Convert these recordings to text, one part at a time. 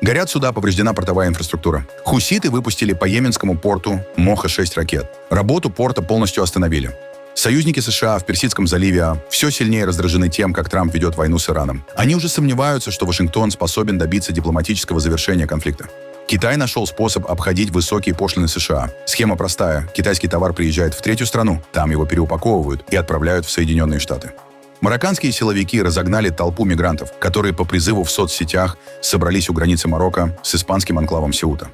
Горят суда, повреждена портовая инфраструктура. Хуситы выпустили по йеменскому порту Моха 6 ракет. Работу порта полностью остановили. Союзники США в Персидском заливе все сильнее раздражены тем, как Трамп ведет войну с Ираном. Они уже сомневаются, что Вашингтон способен добиться дипломатического завершения конфликта. Китай нашел способ обходить высокие пошлины США. Схема простая. Китайский товар приезжает в третью страну, там его переупаковывают и отправляют в Соединенные Штаты. Марокканские силовики разогнали толпу мигрантов, которые по призыву в соцсетях собрались у границы Марокко с испанским анклавом Сеута.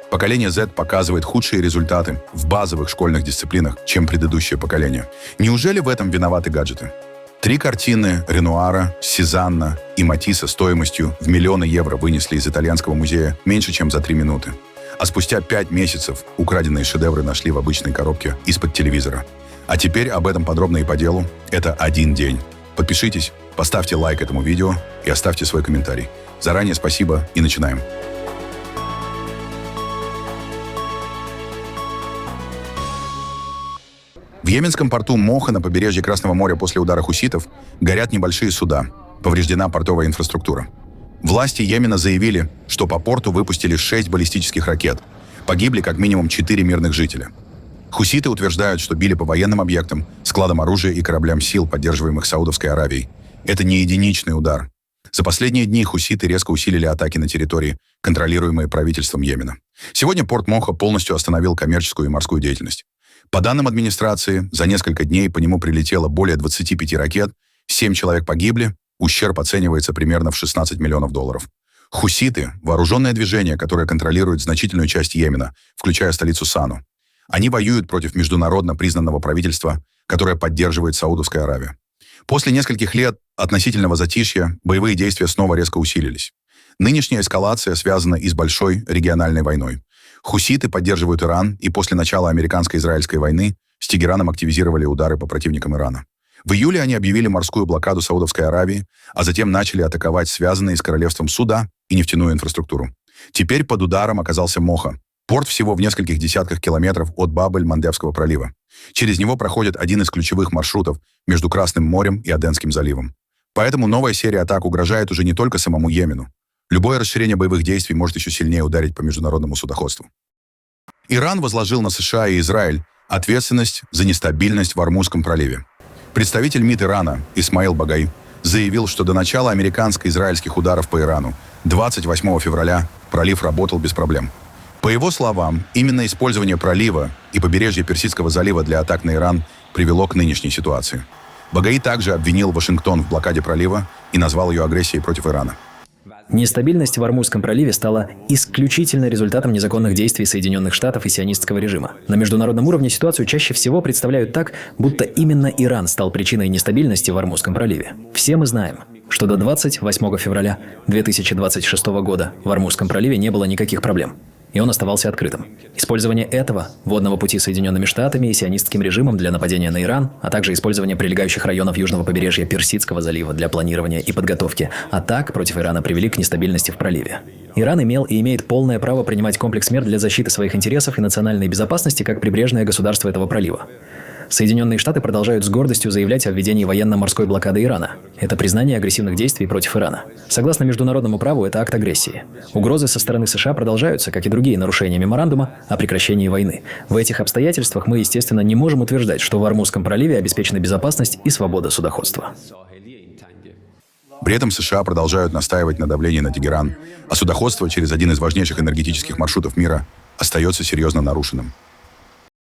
Поколение Z показывает худшие результаты в базовых школьных дисциплинах, чем предыдущее поколение. Неужели в этом виноваты гаджеты? 3 картины Ренуара, Сезанна и Матисса стоимостью в миллионы евро вынесли из итальянского музея меньше, чем за 3 минуты. А спустя 5 месяцев украденные шедевры нашли в обычной коробке из-под телевизора. А теперь об этом подробно и по делу. Это один день. Подпишитесь, поставьте лайк этому видео и оставьте свой комментарий. Заранее спасибо и начинаем. В йеменском порту Моха на побережье Красного моря после удара хуситов горят небольшие суда. Повреждена портовая инфраструктура. Власти Йемена заявили, что по порту выпустили 6 баллистических ракет. Погибли как минимум 4 мирных жителя. Хуситы утверждают, что били по военным объектам, складам оружия и кораблям сил, поддерживаемых Саудовской Аравией. Это не единичный удар. За последние дни хуситы резко усилили атаки на территории, контролируемые правительством Йемена. Сегодня порт Моха полностью остановил коммерческую и морскую деятельность. По данным администрации, за несколько дней по нему прилетело более 25 ракет, 7 человек погибли, ущерб оценивается примерно в $16 миллионов. Хуситы – вооруженное движение, которое контролирует значительную часть Йемена, включая столицу Сану. Они воюют против международно признанного правительства, которое поддерживает Саудовская Аравия. После нескольких лет относительного затишья боевые действия снова резко усилились. Нынешняя эскалация связана и с большой региональной войной. Хуситы поддерживают Иран, и после начала американско-израильской войны с Тегераном активизировали удары по противникам Ирана. В июле они объявили морскую блокаду Саудовской Аравии, а затем начали атаковать связанные с королевством суда и нефтяную инфраструктуру. Теперь под ударом оказался Моха. Порт всего в нескольких десятках километров от Баб-эль-Мандебского пролива. Через него проходит один из ключевых маршрутов между Красным морем и Аденским заливом. Поэтому новая серия атак угрожает уже не только самому Йемену. Любое расширение боевых действий может еще сильнее ударить по международному судоходству. Иран возложил на США и Израиль ответственность за нестабильность в Ормузском проливе. Представитель МИД Ирана Исмаил Багаи заявил, что до начала американско-израильских ударов по Ирану 28 февраля пролив работал без проблем. По его словам, именно использование пролива и побережья Персидского залива для атак на Иран привело к нынешней ситуации. Багаи также обвинил Вашингтон в блокаде пролива и назвал ее агрессией против Ирана. Нестабильность в Ормузском проливе стала исключительно результатом незаконных действий Соединенных Штатов и сионистского режима. На международном уровне ситуацию чаще всего представляют так, будто именно Иран стал причиной нестабильности в Ормузском проливе. Все мы знаем, что до 28 февраля 2026 года в Ормузском проливе не было никаких проблем, и он оставался открытым. Использование этого водного пути Соединенными Штатами и сионистским режимом для нападения на Иран, а также использование прилегающих районов южного побережья Персидского залива для планирования и подготовки атак против Ирана привели к нестабильности в проливе. Иран имел и имеет полное право принимать комплекс мер для защиты своих интересов и национальной безопасности как прибрежное государство этого пролива. Соединенные Штаты продолжают с гордостью заявлять о введении военно-морской блокады Ирана. Это признание агрессивных действий против Ирана. Согласно международному праву, это акт агрессии. Угрозы со стороны США продолжаются, как и другие нарушения меморандума о прекращении войны. В этих обстоятельствах мы, естественно, не можем утверждать, что в Ормузском проливе обеспечена безопасность и свобода судоходства. При этом США продолжают настаивать на давлении на Тегеран, а судоходство через один из важнейших энергетических маршрутов мира остается серьезно нарушенным.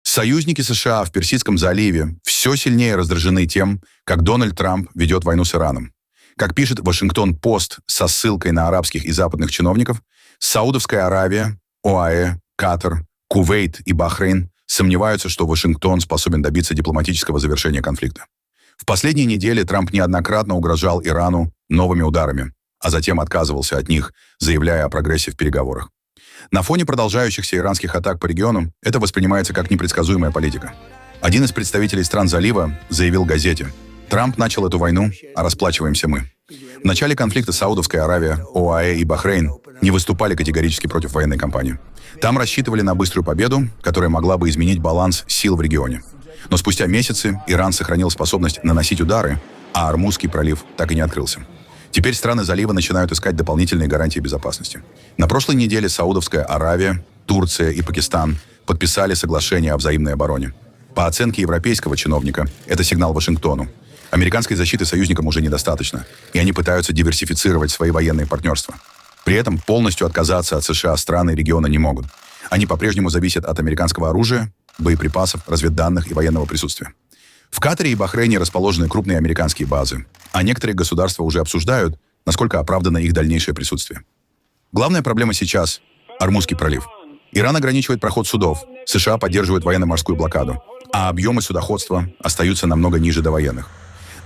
Союзники США в Персидском заливе все сильнее раздражены тем, как Дональд Трамп ведет войну с Ираном. Как пишет Вашингтон-Пост со ссылкой на арабских и западных чиновников, Саудовская Аравия, ОАЭ, Катар, Кувейт и Бахрейн сомневаются, что Вашингтон способен добиться дипломатического завершения конфликта. В последние недели Трамп неоднократно угрожал Ирану новыми ударами, а затем отказывался от них, заявляя о прогрессе в переговорах. На фоне продолжающихся иранских атак по региону это воспринимается как непредсказуемая политика. Один из представителей стран залива заявил газете: «Трамп начал эту войну, а расплачиваемся мы». В начале конфликта Саудовская Аравия, ОАЭ и Бахрейн не выступали категорически против военной кампании. Там рассчитывали на быструю победу, которая могла бы изменить баланс сил в регионе. Но спустя месяцы Иран сохранил способность наносить удары, а Ормузский пролив так и не открылся. Теперь страны залива начинают искать дополнительные гарантии безопасности. На прошлой неделе Саудовская Аравия, Турция и Пакистан подписали соглашение о взаимной обороне. По оценке европейского чиновника, это сигнал Вашингтону. Американской защиты союзникам уже недостаточно, и они пытаются диверсифицировать свои военные партнерства. При этом полностью отказаться от США страны региона не могут. Они по-прежнему зависят от американского оружия, боеприпасов, разведданных и военного присутствия. В Катаре и Бахрейне расположены крупные американские базы, а некоторые государства уже обсуждают, насколько оправдано их дальнейшее присутствие. Главная проблема сейчас – Ормузский пролив. Иран ограничивает проход судов, США поддерживают военно-морскую блокаду, а объемы судоходства остаются намного ниже довоенных.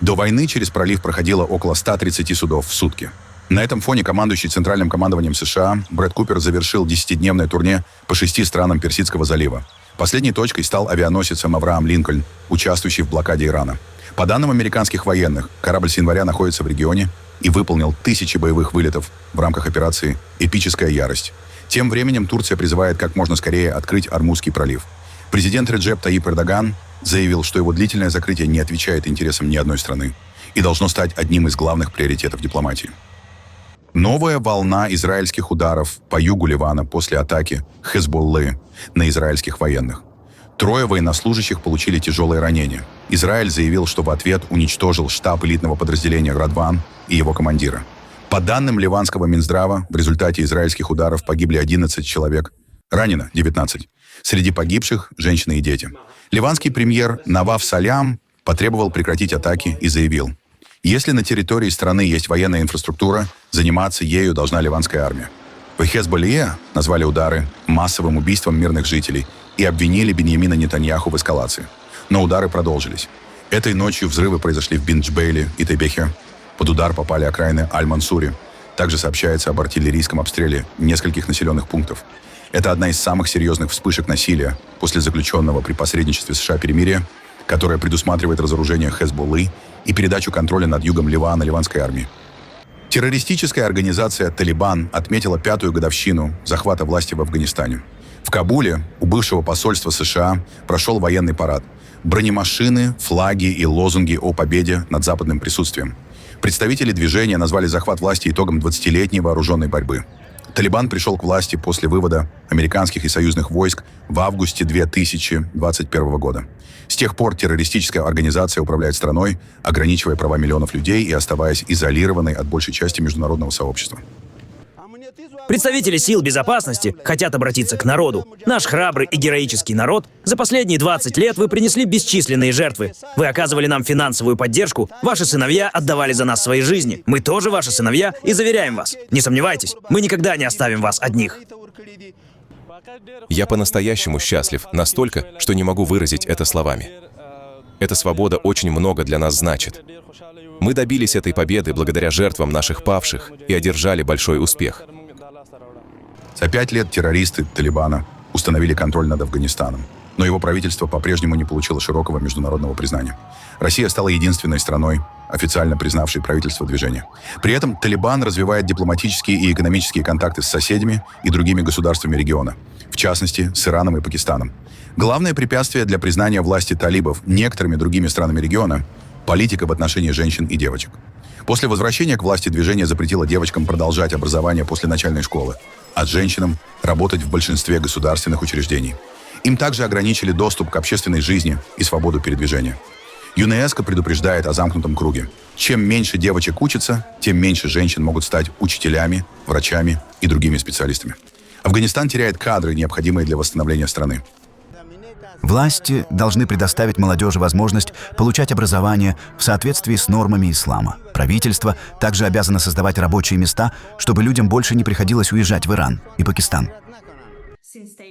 До войны через пролив проходило около 130 судов в сутки. На этом фоне командующий Центральным командованием США Брэд Купер завершил 10-дневное турне по 6 странам Персидского залива. Последней точкой стал авианосец «Авраам Линкольн», участвующий в блокаде Ирана. По данным американских военных, корабль с января находится в регионе и выполнил тысячи боевых вылетов в рамках операции «Эпическая ярость». Тем временем Турция призывает как можно скорее открыть Ормузский пролив. Президент Реджеп Таyyip Эрдоган заявил, что его длительное закрытие не отвечает интересам ни одной страны и должно стать одним из главных приоритетов дипломатии. Новая волна израильских ударов по югу Ливана после атаки Хезболлы на израильских военных. 3 военнослужащих получили тяжелые ранения. Израиль заявил, что в ответ уничтожил штаб элитного подразделения «Радван» и его командира. По данным ливанского Минздрава, в результате израильских ударов погибли 11 человек, ранено 19. Среди погибших – женщины и дети. Ливанский премьер Наваф Салям потребовал прекратить атаки и заявил: если на территории страны есть военная инфраструктура, заниматься ею должна ливанская армия. В Хезболле назвали удары массовым убийством мирных жителей и обвинили Биньямина Нетаньяху в эскалации. Но удары продолжились. Этой ночью взрывы произошли в Бинджбейле и Тебехе. Под удар попали окраины Аль-Мансури. Также сообщается об артиллерийском обстреле нескольких населенных пунктов. Это одна из самых серьезных вспышек насилия после заключенного при посредничестве США перемирия, которое предусматривает разоружение Хезболлы и передачу контроля над югом Ливана ливанской армии. Террористическая организация «Талибан» отметила 5-ю годовщину захвата власти в Афганистане. В Кабуле у бывшего посольства США прошел военный парад. Бронемашины, флаги и лозунги о победе над западным присутствием. Представители движения назвали захват власти итогом 20-летней вооруженной борьбы. Талибан пришел к власти после вывода американских и союзных войск в августе 2021 года. С тех пор террористическая организация управляет страной, ограничивая права миллионов людей и оставаясь изолированной от большей части международного сообщества. Представители сил безопасности хотят обратиться к народу. Наш храбрый и героический народ, за последние 20 лет вы принесли бесчисленные жертвы. Вы оказывали нам финансовую поддержку, ваши сыновья отдавали за нас свои жизни. Мы тоже ваши сыновья и заверяем вас. Не сомневайтесь, мы никогда не оставим вас одних. Я по-настоящему счастлив, настолько, что не могу выразить это словами. Эта свобода очень много для нас значит. Мы добились этой победы благодаря жертвам наших павших и одержали большой успех. За 5 лет террористы Талибана установили контроль над Афганистаном, но его правительство по-прежнему не получило широкого международного признания. Россия стала единственной страной, официально признавшей правительство движения. При этом Талибан развивает дипломатические и экономические контакты с соседями и другими государствами региона, в частности, с Ираном и Пакистаном. Главное препятствие для признания власти талибов некоторыми другими странами региона – политика в отношении женщин и девочек. После возвращения к власти движение запретило девочкам продолжать образование после начальной школы, а женщинам работать в большинстве государственных учреждений. Им также ограничили доступ к общественной жизни и свободу передвижения. ЮНЕСКО предупреждает о замкнутом круге. Чем меньше девочек учатся, тем меньше женщин могут стать учителями, врачами и другими специалистами. Афганистан теряет кадры, необходимые для восстановления страны. Власти должны предоставить молодежи возможность получать образование в соответствии с нормами ислама. Правительство также обязано создавать рабочие места, чтобы людям больше не приходилось уезжать в Иран и Пакистан.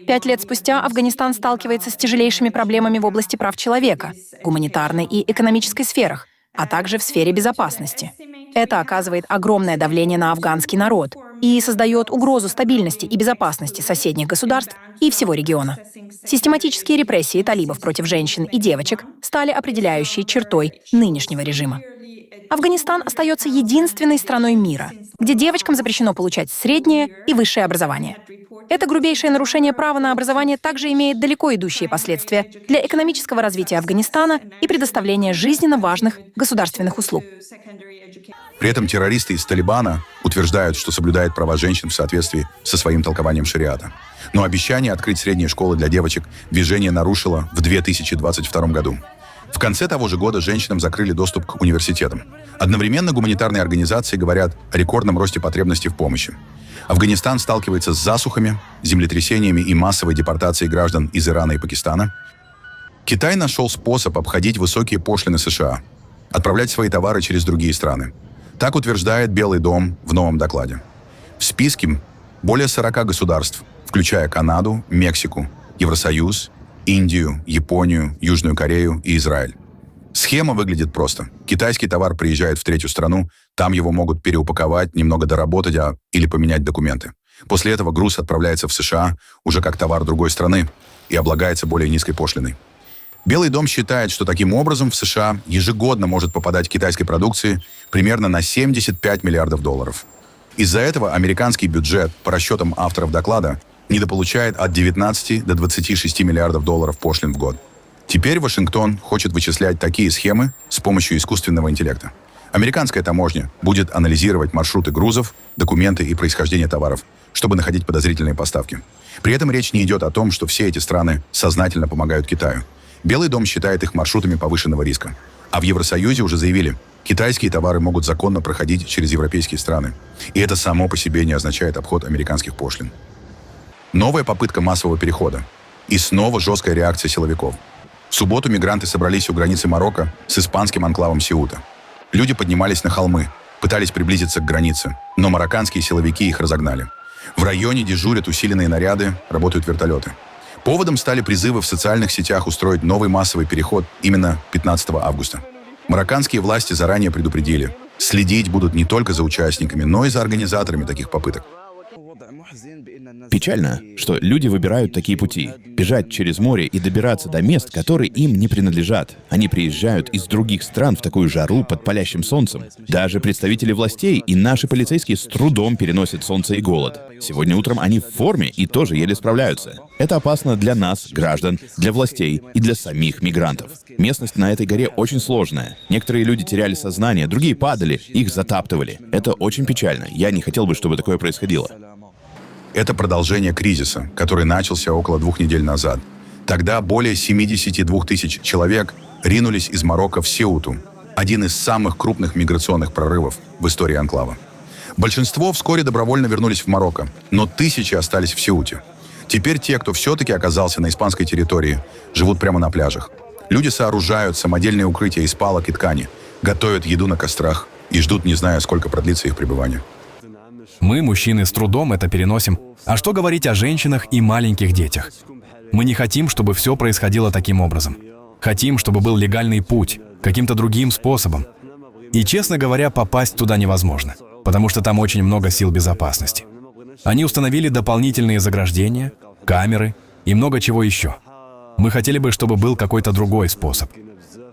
5 лет спустя Афганистан сталкивается с тяжелейшими проблемами в области прав человека, гуманитарной и экономической сферах, а также в сфере безопасности. Это оказывает огромное давление на афганский народ и создает угрозу стабильности и безопасности соседних государств и всего региона. Систематические репрессии талибов против женщин и девочек стали определяющей чертой нынешнего режима. Афганистан остается единственной страной мира, где девочкам запрещено получать среднее и высшее образование. Это грубейшее нарушение права на образование также имеет далеко идущие последствия для экономического развития Афганистана и предоставления жизненно важных государственных услуг. При этом террористы из Талибана утверждают, что соблюдают права женщин в соответствии со своим толкованием шариата. Но обещание открыть средние школы для девочек движение нарушило в 2022 году. В конце того же года женщинам закрыли доступ к университетам. Одновременно гуманитарные организации говорят о рекордном росте потребностей в помощи. Афганистан сталкивается с засухами, землетрясениями и массовой депортацией граждан из Ирана и Пакистана. Китай нашел способ обходить высокие пошлины США, отправлять свои товары через другие страны. Так утверждает Белый дом в новом докладе. В списке более 40 государств, включая Канаду, Мексику, Евросоюз, Индию, Японию, Южную Корею и Израиль. Схема выглядит просто. Китайский товар приезжает в третью страну, там его могут переупаковать, немного доработать или поменять документы. После этого груз отправляется в США уже как товар другой страны и облагается более низкой пошлиной. Белый дом считает, что таким образом в США ежегодно может попадать китайской продукции примерно на 75 миллиардов долларов. Из-за этого американский бюджет, по расчетам авторов доклада, недополучает от 19 до 26 миллиардов долларов пошлин в год. Теперь Вашингтон хочет вычислять такие схемы с помощью искусственного интеллекта. Американская таможня будет анализировать маршруты грузов, документы и происхождение товаров, чтобы находить подозрительные поставки. При этом речь не идет о том, что все эти страны сознательно помогают Китаю. Белый дом считает их маршрутами повышенного риска. А в Евросоюзе уже заявили, китайские товары могут законно проходить через европейские страны. И это само по себе не означает обход американских пошлин. Новая попытка массового перехода. И снова жесткая реакция силовиков. В субботу мигранты собрались у границы Марокко с испанским анклавом Сеута. Люди поднимались на холмы, пытались приблизиться к границе, но марокканские силовики их разогнали. В районе дежурят усиленные наряды, работают вертолеты. Поводом стали призывы в социальных сетях устроить новый массовый переход именно 15 августа. Марокканские власти заранее предупредили, следить будут не только за участниками, но и за организаторами таких попыток. Печально, что люди выбирают такие пути. Бежать через море и добираться до мест, которые им не принадлежат. Они приезжают из других стран в такую жару под палящим солнцем. Даже представители властей и наши полицейские с трудом переносят солнце и голод. Сегодня утром они в форме и тоже еле справляются. Это опасно для нас, граждан, для властей и для самих мигрантов. Местность на этой горе очень сложная. Некоторые люди теряли сознание, другие падали, их затаптывали. Это очень печально. Я не хотел бы, чтобы такое происходило. Это продолжение кризиса, который начался около 2 недель назад. Тогда более 72 тысяч человек ринулись из Марокко в Сеуту, один из самых крупных миграционных прорывов в истории анклава. Большинство вскоре добровольно вернулись в Марокко, но тысячи остались в Сеуте. Теперь те, кто все-таки оказался на испанской территории, живут прямо на пляжах. Люди сооружают самодельные укрытия из палок и ткани, готовят еду на кострах и ждут, не зная, сколько продлится их пребывание. Мы, мужчины, с трудом это переносим. А что говорить о женщинах и маленьких детях? Мы не хотим, чтобы все происходило таким образом. Хотим, чтобы был легальный путь, каким-то другим способом. И, честно говоря, попасть туда невозможно, потому что там очень много сил безопасности. Они установили дополнительные заграждения, камеры и много чего еще. Мы хотели бы, чтобы был какой-то другой способ.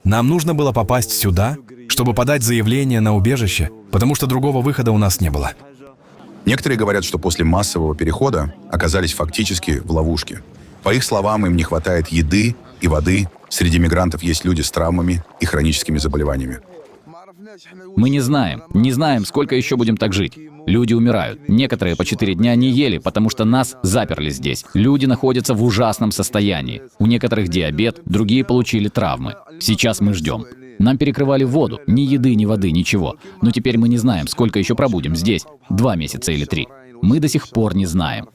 Нам нужно было попасть сюда, чтобы подать заявление на убежище, потому что другого выхода у нас не было. Некоторые говорят, что после массового перехода оказались фактически в ловушке. По их словам, им не хватает еды и воды. Среди мигрантов есть люди с травмами и хроническими заболеваниями. Мы не знаем, сколько еще будем так жить. Люди умирают. Некоторые по 4 дня не ели, потому что нас заперли здесь. Люди находятся в ужасном состоянии. У некоторых диабет, другие получили травмы. Сейчас мы ждем. Нам перекрывали воду, ни еды, ни воды, ничего. Но теперь мы не знаем, сколько еще пробудем здесь. 2 месяца или 3. Мы до сих пор не знаем.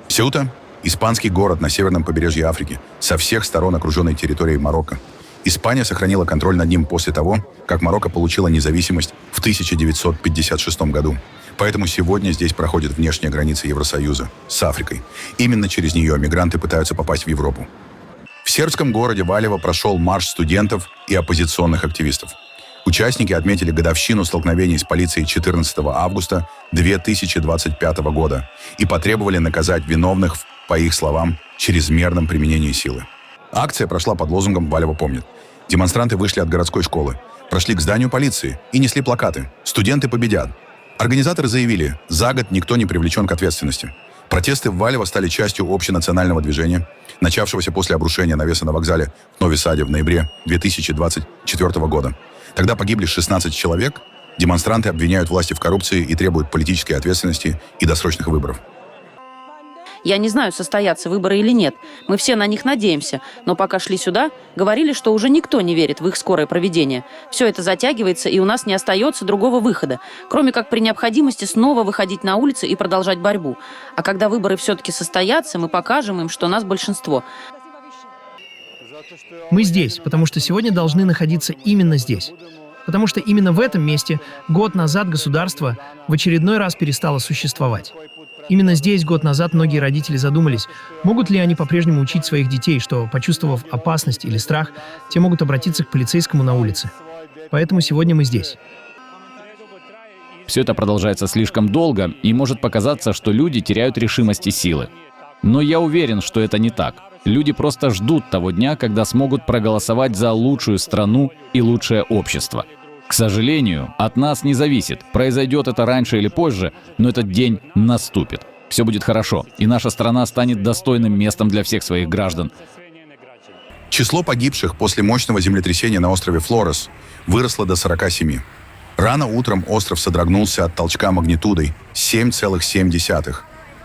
Сеута – испанский город на северном побережье Африки, со всех сторон окруженной территорией Марокко. Испания сохранила контроль над ним после того, как Марокко получила независимость в 1956 году. Поэтому сегодня здесь проходит внешняя граница Евросоюза с Африкой. Именно через нее мигранты пытаются попасть в Европу. В сербском городе Валево прошел марш студентов и оппозиционных активистов. Участники отметили годовщину столкновений с полицией 14 августа 2025 года и потребовали наказать виновных в, по их словам, чрезмерном применении силы. Акция прошла под лозунгом «Валево помнит». Демонстранты вышли от городской школы, прошли к зданию полиции и несли плакаты «Студенты победят». Организаторы заявили, за год никто не привлечен к ответственности. Протесты в Валево стали частью общенационального движения, начавшегося после обрушения навеса на вокзале в Нови-Саде в ноябре 2024 года. Тогда погибли 16 человек. Демонстранты обвиняют власти в коррупции и требуют политической ответственности и досрочных выборов. Я не знаю, состоятся выборы или нет. Мы все на них надеемся. Но пока шли сюда, говорили, что уже никто не верит в их скорое проведение. Все это затягивается, и у нас не остается другого выхода, кроме как при необходимости снова выходить на улицы и продолжать борьбу. А когда выборы все-таки состоятся, мы покажем им, что нас большинство. Мы здесь, потому что сегодня должны находиться именно здесь. Потому что именно в этом месте год назад государство в очередной раз перестало существовать. Именно здесь год назад многие родители задумались, могут ли они по-прежнему учить своих детей, что, почувствовав опасность или страх, те могут обратиться к полицейскому на улице. Поэтому сегодня мы здесь. Все это продолжается слишком долго, и может показаться, что люди теряют решимость и силы. Но я уверен, что это не так. Люди просто ждут того дня, когда смогут проголосовать за лучшую страну и лучшее общество. К сожалению, от нас не зависит, произойдет это раньше или позже, но этот день наступит. Все будет хорошо, и наша страна станет достойным местом для всех своих граждан. Число погибших после мощного землетрясения на острове Флорес выросло до 47. Рано утром остров содрогнулся от толчка магнитудой 7,7.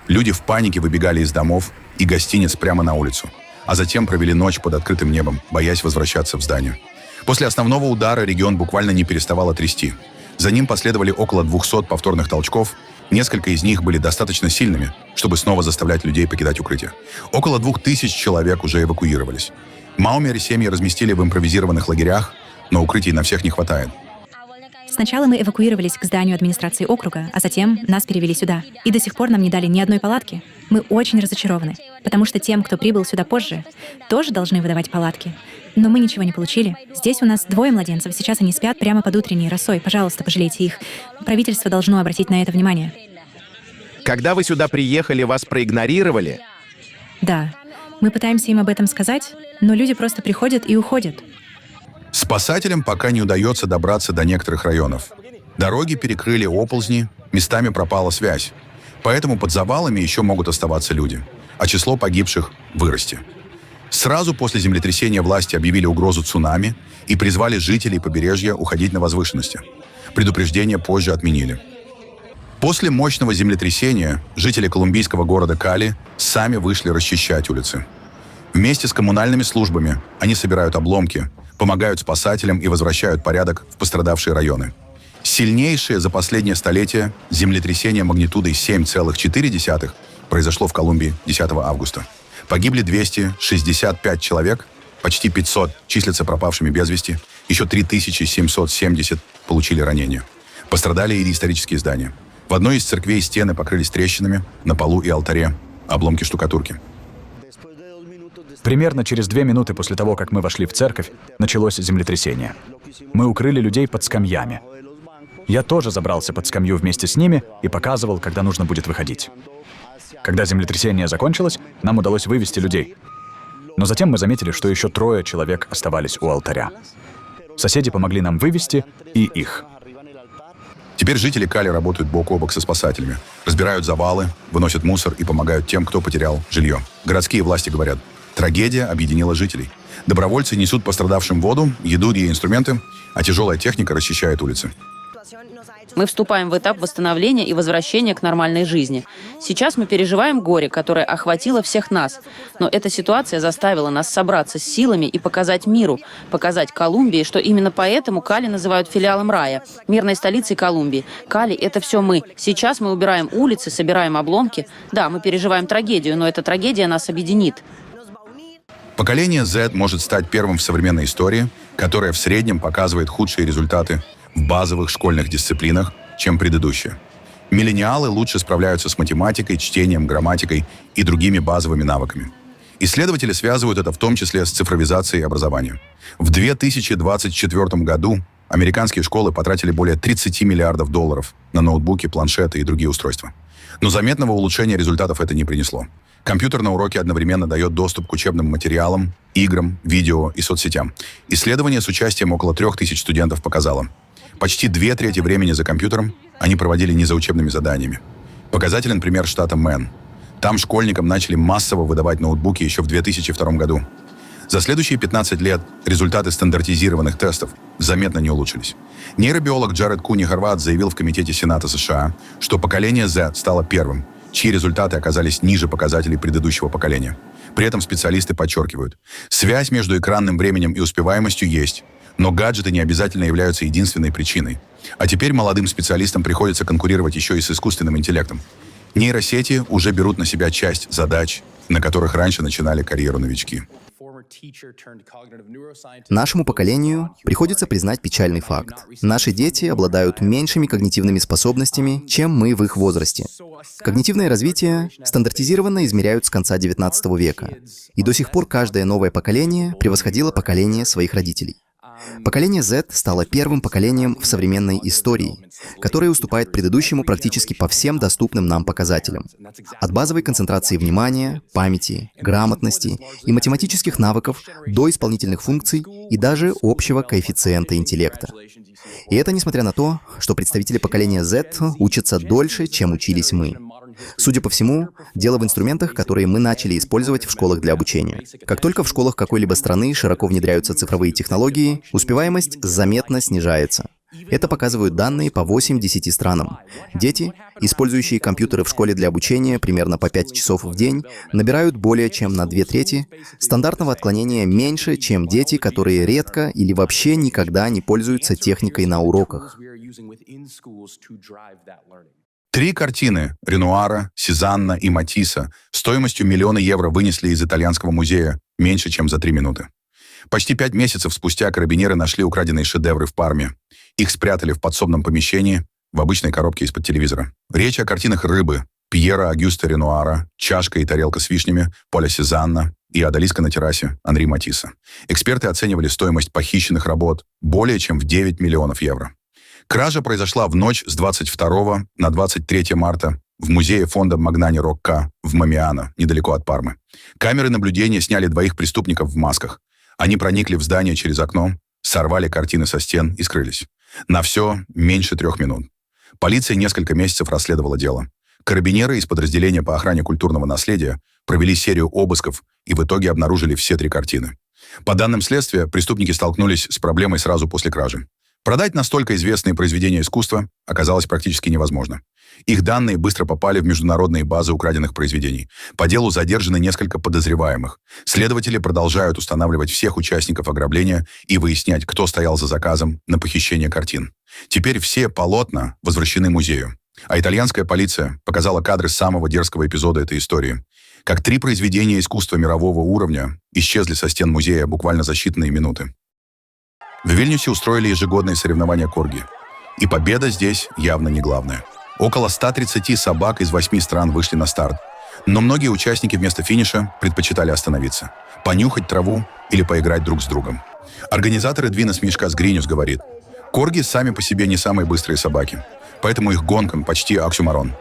Люди в панике выбегали из домов и гостиниц прямо на улицу, а затем провели ночь под открытым небом, боясь возвращаться в здание. После основного удара регион буквально не переставало трясти. За ним последовали около 200 повторных толчков. Несколько из них были достаточно сильными, чтобы снова заставлять людей покидать укрытие. Около 2000 человек уже эвакуировались. В Маумере семьи разместили в импровизированных лагерях, но укрытий на всех не хватает. Сначала мы эвакуировались к зданию администрации округа, а затем нас перевели сюда. И до сих пор нам не дали ни одной палатки. Мы очень разочарованы, потому что тем, кто прибыл сюда позже, тоже должны выдавать палатки. Но мы ничего не получили. Здесь у нас 2 младенцев, сейчас они спят прямо под утренней росой. Пожалуйста, пожалейте их. Правительство должно обратить на это внимание. Когда вы сюда приехали, вас проигнорировали? Да. Мы пытаемся им об этом сказать, но люди просто приходят и уходят. Спасателям пока не удается добраться до некоторых районов. Дороги перекрыли оползни, местами пропала связь. Поэтому под завалами еще могут оставаться люди, а число погибших вырасти. Сразу после землетрясения власти объявили угрозу цунами и призвали жителей побережья уходить на возвышенности. Предупреждения позже отменили. После мощного землетрясения жители колумбийского города Кали сами вышли расчищать улицы. Вместе с коммунальными службами они собирают обломки, помогают спасателям и возвращают порядок в пострадавшие районы. Сильнейшее за последнее столетие землетрясение магнитудой 7,4 произошло в Колумбии 10 августа. Погибли 265 человек, почти 500 числятся пропавшими без вести, еще 3770 получили ранения. Пострадали и исторические здания. В одной из церквей стены покрылись трещинами, на полу и алтаре обломки штукатурки. Примерно через 2 минуты после того, как мы вошли в церковь, началось землетрясение. Мы укрыли людей под скамьями. Я тоже забрался под скамью вместе с ними и показывал, когда нужно будет выходить. Когда землетрясение закончилось, нам удалось вывести людей. Но затем мы заметили, что еще 3 человек оставались у алтаря. Соседи помогли нам вывести и их. Теперь жители Кали работают бок о бок со спасателями, разбирают завалы, выносят мусор и помогают тем, кто потерял жилье. Городские власти говорят, трагедия объединила жителей. Добровольцы несут пострадавшим воду, еду и инструменты, а тяжелая техника расчищает улицы. Мы вступаем в этап восстановления и возвращения к нормальной жизни. Сейчас мы переживаем горе, которое охватило всех нас. Но эта ситуация заставила нас собраться с силами и показать миру, показать Колумбии, что именно поэтому Кали называют филиалом рая, мирной столицей Колумбии. Кали — это все мы. Сейчас мы убираем улицы, собираем обломки. Да, мы переживаем трагедию, но эта трагедия нас объединит. Поколение Z может стать первым в современной истории, которое в среднем показывает худшие результаты в базовых школьных дисциплинах, чем предыдущие. Миллениалы лучше справляются с математикой, чтением, грамматикой и другими базовыми навыками. Исследователи связывают это в том числе с цифровизацией образования. В 2024 году американские школы потратили более 30 миллиардов долларов на ноутбуки, планшеты и другие устройства. Но заметного улучшения результатов это не принесло. Компьютер на уроке одновременно дает доступ к учебным материалам, играм, видео и соцсетям. Исследование с участием около 3000 студентов показало, почти 2/3 времени за компьютером они проводили не за учебными заданиями. Показателен пример штата Мэн. Там школьникам начали массово выдавать ноутбуки еще в 2002 году. За следующие 15 лет результаты стандартизированных тестов заметно не улучшились. Нейробиолог Джаред Куни-Хорват заявил в Комитете Сената США, что поколение Z стало первым, чьи результаты оказались ниже показателей предыдущего поколения. При этом специалисты подчеркивают, связь между экранным временем и успеваемостью есть, но гаджеты не обязательно являются единственной причиной. А теперь молодым специалистам приходится конкурировать еще и с искусственным интеллектом. Нейросети уже берут на себя часть задач, на которых раньше начинали карьеру новички. Нашему поколению приходится признать печальный факт. Наши дети обладают меньшими когнитивными способностями, чем мы в их возрасте. Когнитивное развитие стандартизированно измеряют с конца XIX века, и до сих пор каждое новое поколение превосходило поколение своих родителей. Поколение Z стало первым поколением в современной истории, которое уступает предыдущему практически по всем доступным нам показателям. От базовой концентрации внимания, памяти, грамотности и математических навыков до исполнительных функций и даже общего коэффициента интеллекта. И это несмотря на то, что представители поколения Z учатся дольше, чем учились мы. Судя по всему, дело в инструментах, которые мы начали использовать в школах для обучения. Как только в школах какой-либо страны широко внедряются цифровые технологии, успеваемость заметно снижается. Это показывают данные по 8-10 странам. Дети, использующие компьютеры в школе для обучения примерно по 5 часов в день, набирают более чем на 2/3 стандартного отклонения меньше, чем дети, которые редко или вообще никогда не пользуются техникой на уроках. 3 картины Ренуара, Сезанна и Матисса стоимостью $1 000 000 вынесли из итальянского музея меньше, чем за 3 минуты. Почти 5 месяцев спустя карабинеры нашли украденные шедевры в Парме. Их спрятали в подсобном помещении, в обычной коробке из-под телевизора. Речь о картинах «Рыбы» Пьера Агюста Ренуара, «Чашка и тарелка с вишнями» Поля Сезанна и «Одалиска на террасе» Анри Матисса. Эксперты оценивали стоимость похищенных работ более чем в 9 миллионов евро. Кража произошла в ночь с 22 на 23 марта в музее фонда Магнани Рокка в Мамиано, недалеко от Пармы. Камеры наблюдения сняли 2 преступников в масках. Они проникли в здание через окно, сорвали картины со стен и скрылись. На все меньше 3 минут. Полиция несколько месяцев расследовала дело. Карабинеры из подразделения по охране культурного наследия провели серию обысков и в итоге обнаружили все 3 картины. По данным следствия, преступники столкнулись с проблемой сразу после кражи. Продать настолько известные произведения искусства оказалось практически невозможно. Их данные быстро попали в международные базы украденных произведений. По делу задержаны несколько подозреваемых. Следователи продолжают устанавливать всех участников ограбления и выяснять, кто стоял за заказом на похищение картин. Теперь все полотна возвращены музею. А итальянская полиция показала кадры самого дерзкого эпизода этой истории. Как 3 произведения искусства мирового уровня исчезли со стен музея буквально за считанные минуты. В Вильнюсе устроили ежегодные соревнования корги. И победа здесь явно не главное. Около 130 собак из 8 стран вышли на старт. Но многие участники вместо финиша предпочитали остановиться, понюхать траву или поиграть друг с другом. Организаторы Двинес Мишкас Гринюс говорит, корги сами по себе не самые быстрые собаки, поэтому их гонкам почти оксюморон.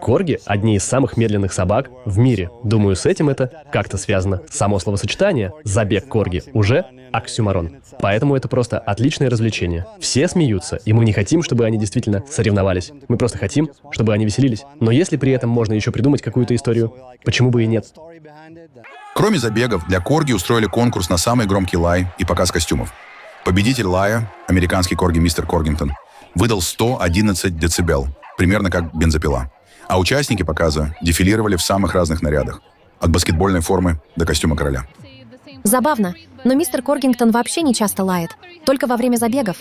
Корги – одни из самых медленных собак в мире. Думаю, с этим это как-то связано. Само словосочетание «забег корги» уже оксюморон. Поэтому это просто отличное развлечение. Все смеются, и мы не хотим, чтобы они действительно соревновались. Мы просто хотим, чтобы они веселились. Но если при этом можно еще придумать какую-то историю, почему бы и нет? Кроме забегов, для корги устроили конкурс на самый громкий лай и показ костюмов. Победитель лая, американский корги мистер Коргингтон, выдал 111 децибел, примерно как бензопила. А участники показа дефилировали в самых разных нарядах. От баскетбольной формы до костюма короля. Забавно, но мистер Коргингтон вообще не часто лает. Только во время забегов.